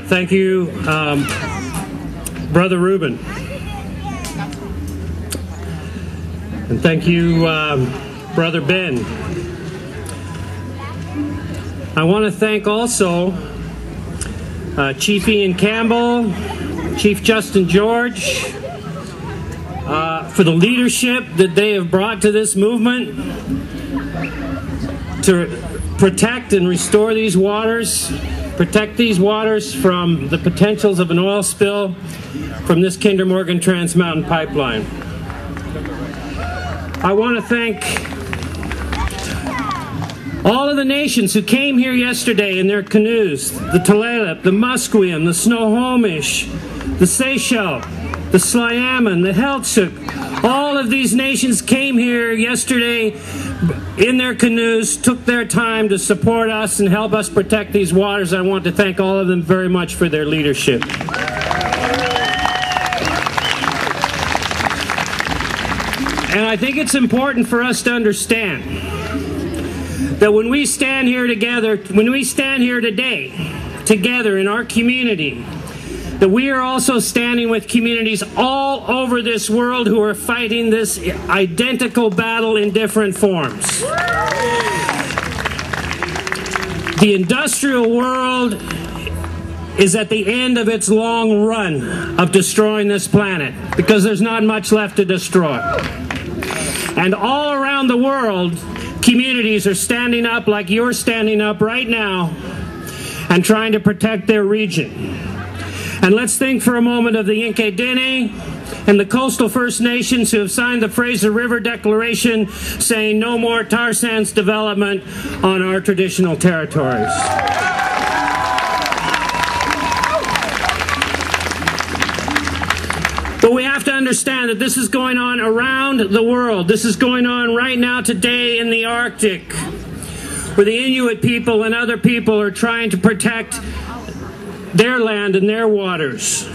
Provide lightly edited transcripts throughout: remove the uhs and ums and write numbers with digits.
Thank you, Brother Reuben. And thank you, Brother Ben. I want to thank also Chief Ian Campbell, Chief Justin George, for the leadership that they have brought to this movement to protect and restore these waters, protect these waters from the potentials of an oil spill from this Kinder Morgan Trans Mountain pipeline. I want to thank all of the nations who came here yesterday in their canoes, the Tulalip, the Musqueam, the Snohomish, the Seychelles, the Sliammon, the Heiltsuk. All of these nations came here yesterday in their canoes, took their time to support us and help us protect these waters. I want to thank all of them very much for their leadership. And I think it's important for us to understand that when we stand here together, when we stand here today, together in our community, that we are also standing with communities all over this world who are fighting this identical battle in different forms. The industrial world is at the end of its long run of destroying this planet because there's not much left to destroy. And all around the world, communities are standing up like you're standing up right now and trying to protect their region. And let's think for a moment of the Inca Dene and the coastal First Nations who have signed the Fraser River Declaration saying no more tar sands development on our traditional territories. But we have to understand that this is going on around the world. This is going on right now today in the Arctic, where the Inuit people and other people are trying to protect their land and their waters.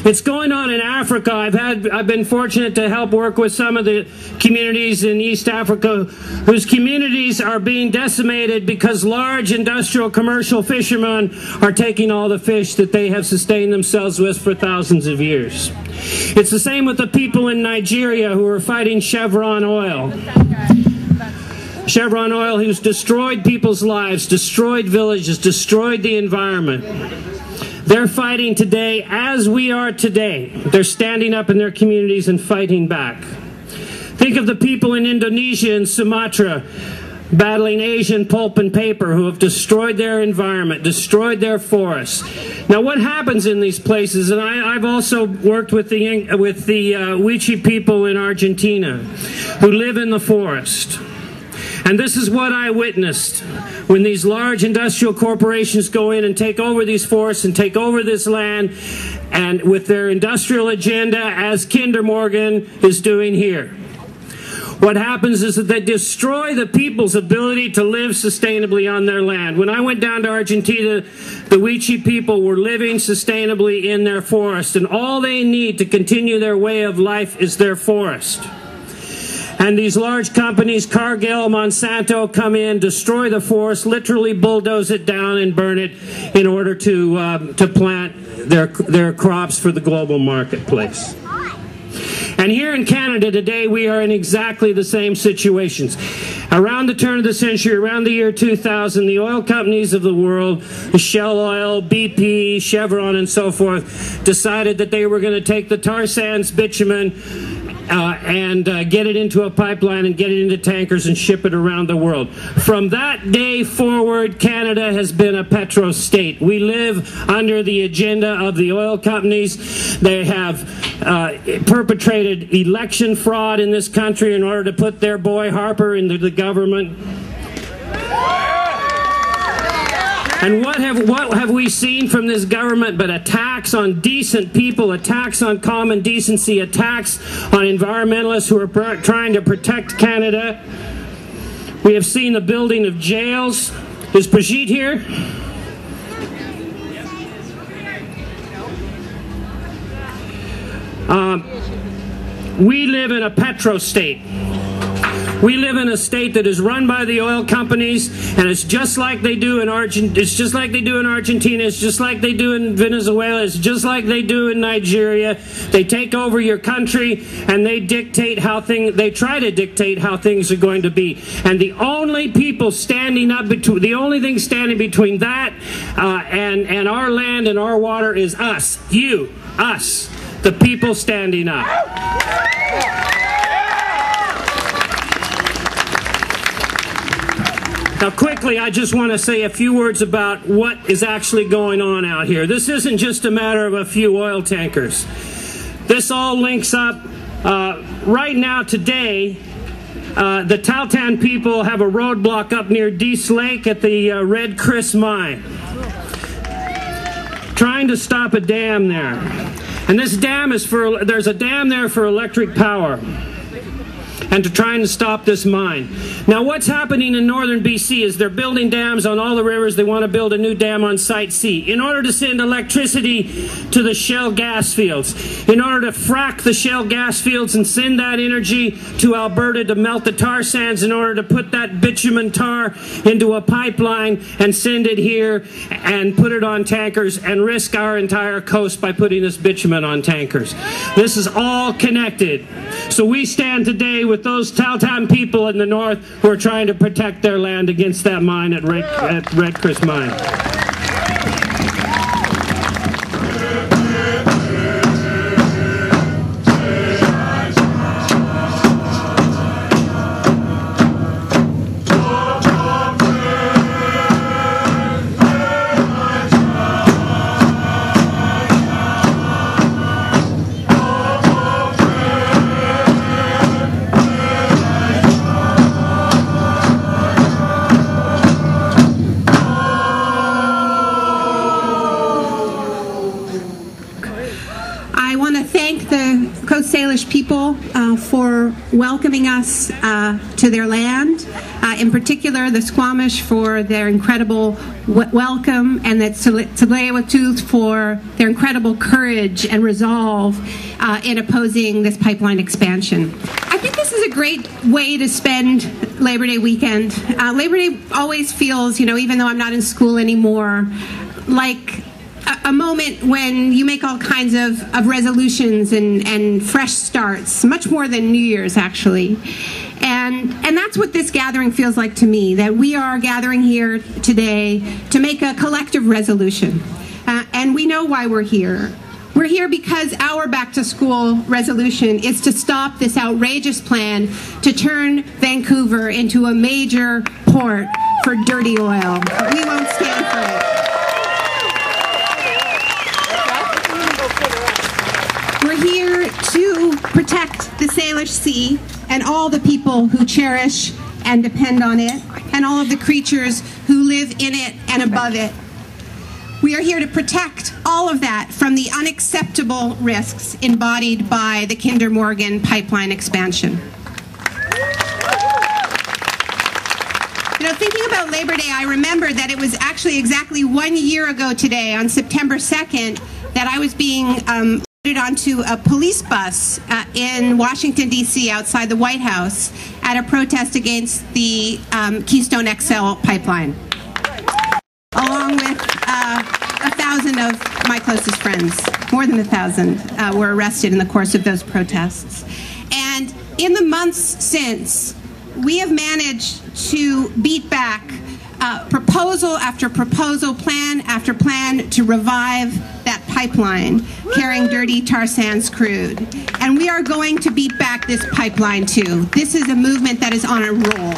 It's going on in Africa. I've been fortunate to help work with some of the communities in East Africa whose communities are being decimated because large industrial commercial fishermen are taking all the fish that they have sustained themselves with for thousands of years. It's the same with the people in Nigeria who are fighting Chevron oil. Chevron oil who's destroyed people's lives, destroyed villages, destroyed the environment. They're fighting today as we are today. They're standing up in their communities and fighting back. Think of the people in Indonesia and Sumatra battling Asian pulp and paper who have destroyed their environment, destroyed their forests. Now what happens in these places, and I've also worked with the Wichi people in Argentina who live in the forest. And this is what I witnessed when these large industrial corporations go in and take over these forests and take over this land, and with their industrial agenda, as Kinder Morgan is doing here. What happens is that they destroy the people's ability to live sustainably on their land. When I went down to Argentina, the Wichi people were living sustainably in their forest, and all they need to continue their way of life is their forest. And these large companies, Cargill, Monsanto, come in, destroy the forest, literally bulldoze it down and burn it in order to plant their crops for the global marketplace. And here in Canada today, we are in exactly the same situations. Around the turn of the century, around the year 2000, the oil companies of the world, Shell Oil, BP, Chevron, and so forth, decided that they were going to take the tar sands bitumen and get it into a pipeline and get it into tankers and ship it around the world. From that day forward, Canada has been a petro state. We live under the agenda of the oil companies. They have perpetrated election fraud in this country in order to put their boy Harper into the government. And what have we seen from this government but attacks on decent people, attacks on common decency, attacks on environmentalists who are trying to protect Canada? We have seen the building of jails. Is Brigitte here? We live in a petro state. We live in a state that is run by the oil companies, and it's just like they do in Argentina. It's just like they do in Argentina. It's just like they do in Venezuela. It's just like they do in Nigeria. They take over your country, and they dictate how they try to dictate how things are going to be. And the only people standing up between, the only thing standing between that and our land and our water is us, you, us, the people standing up. Now, quickly, I just want to say a few words about what is actually going on out here. This isn't just a matter of a few oil tankers. This all links up. Right now, today, the Tahltan people have a roadblock up near Dease Lake at the Red Chris mine, trying to stop a dam there. And this dam is there's a dam there for electric power, and to trying to stop this mine. Now, what's happening in northern BC is they're building dams on all the rivers. They want to build a new dam on Site C in order to send electricity to the shale gas fields, in order to frack the shale gas fields and send that energy to Alberta to melt the tar sands, in order to put that bitumen tar into a pipeline and send it here and put it on tankers and risk our entire coast by putting this bitumen on tankers. This is all connected. So we stand today with those Tahltan people in the north who are trying to protect their land against that mine at Red Chris Mine. Salish people for welcoming us to their land, in particular the Squamish for their incredible welcome, and the Tsleil-Waututh for their incredible courage and resolve in opposing this pipeline expansion. I think this is a great way to spend Labor Day weekend. Labor Day always feels, you know, even though I'm not in school anymore, like a moment when you make all kinds of resolutions and fresh starts, much more than New Year's, actually. And that's what this gathering feels like to me, that we are gathering here today to make a collective resolution. And we know why we're here. We're here because our back-to-school resolution is to stop this outrageous plan to turn Vancouver into a major port for dirty oil. We won't stand for it. We're here to protect the Salish Sea and all the people who cherish and depend on it, and all of the creatures who live in it and above it. We are here to protect all of that from the unacceptable risks embodied by the Kinder Morgan pipeline expansion. You know, thinking about Labor Day, I remember that it was actually exactly 1 year ago today, on September 2nd, that I was being onto a police bus in Washington, D.C., outside the White House at a protest against the Keystone XL pipeline, along with 1,000 of my closest friends. More than 1,000 were arrested in the course of those protests. And in the months since, we have managed to beat back proposal after proposal, plan after plan to revive that pipeline carrying dirty tar sands crude. And we are going to beat back this pipeline too. This is a movement that is on a roll.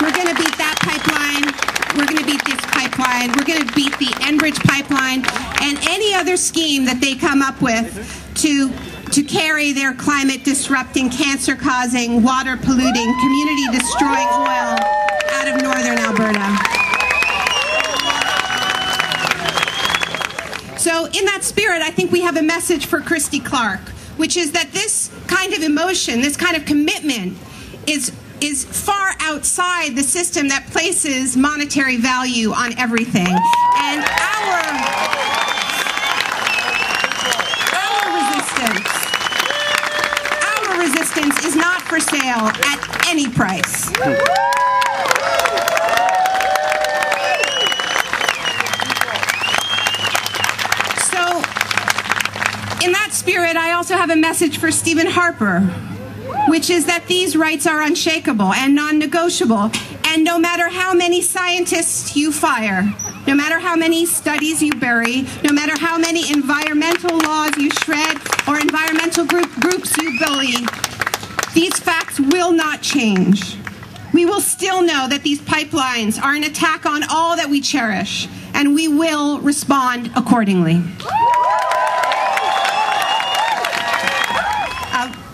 We're going to beat that pipeline. We're going to beat this pipeline. We're going to beat the Enbridge pipeline and any other scheme that they come up with to carry their climate-disrupting, cancer-causing, water-polluting, community-destroying oil out of northern Alberta. So in that spirit, I think we have a message for Christy Clark, which is that this kind of emotion, this kind of commitment is far outside the system that places monetary value on everything. And our resistance sale at any price. So, in that spirit, I also have a message for Stephen Harper, which is that these rights are unshakable and non-negotiable. And no matter how many scientists you fire, no matter how many studies you bury, no matter how many environmental laws you shred or environmental groups you bully, these facts will not change. We will still know that these pipelines are an attack on all that we cherish, and we will respond accordingly.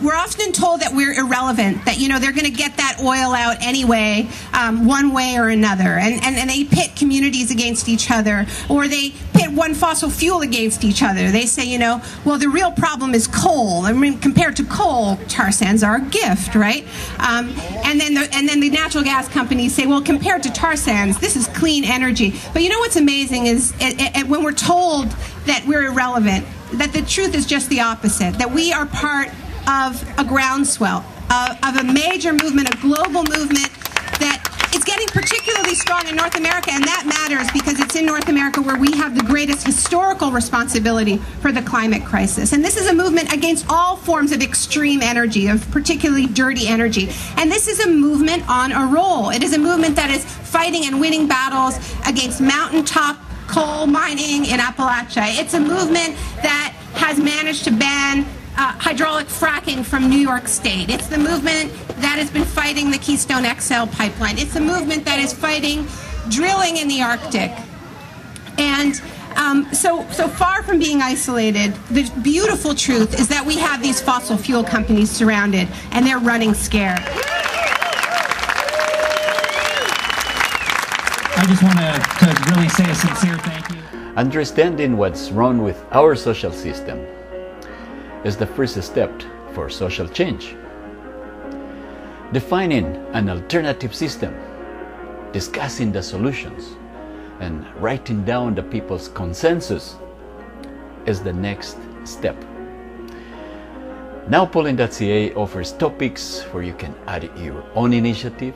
We're often told that we're irrelevant, that, they're going to get that oil out anyway, one way or another. And they pit communities against each other, or they pit one fossil fuel against each other. They say, well, the real problem is coal. I mean, compared to coal, tar sands are a gift, right? And then the natural gas companies say, well, compared to tar sands, this is clean energy. But what's amazing is when we're told that we're irrelevant, that the truth is just the opposite, that we are part of a groundswell, of a major movement, a global movement that is getting particularly strong in North America, and that matters because it's in North America where we have the greatest historical responsibility for the climate crisis. And this is a movement against all forms of extreme energy, of particularly dirty energy. And this is a movement on a roll. It is a movement that is fighting and winning battles against mountaintop coal mining in Appalachia. It's a movement that has managed to ban hydraulic fracking from New York State. It's the movement that has been fighting the Keystone XL pipeline. It's a movement that is fighting drilling in the Arctic. And so far from being isolated, the beautiful truth is that we have these fossil fuel companies surrounded, and they're running scared. I just want to really say a sincere thank you. Understanding what's wrong with our social system is the first step for social change. Defining an alternative system, discussing the solutions, and writing down the people's consensus is the next step. NowPolling.ca offers topics where you can add your own initiative,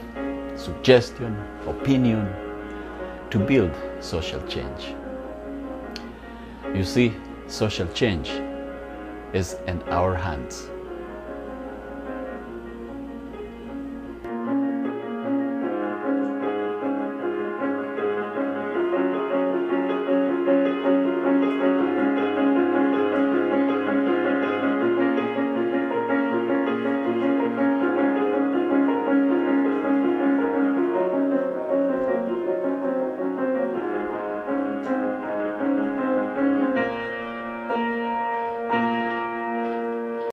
suggestion, opinion to build social change. You see, social change is in our hands.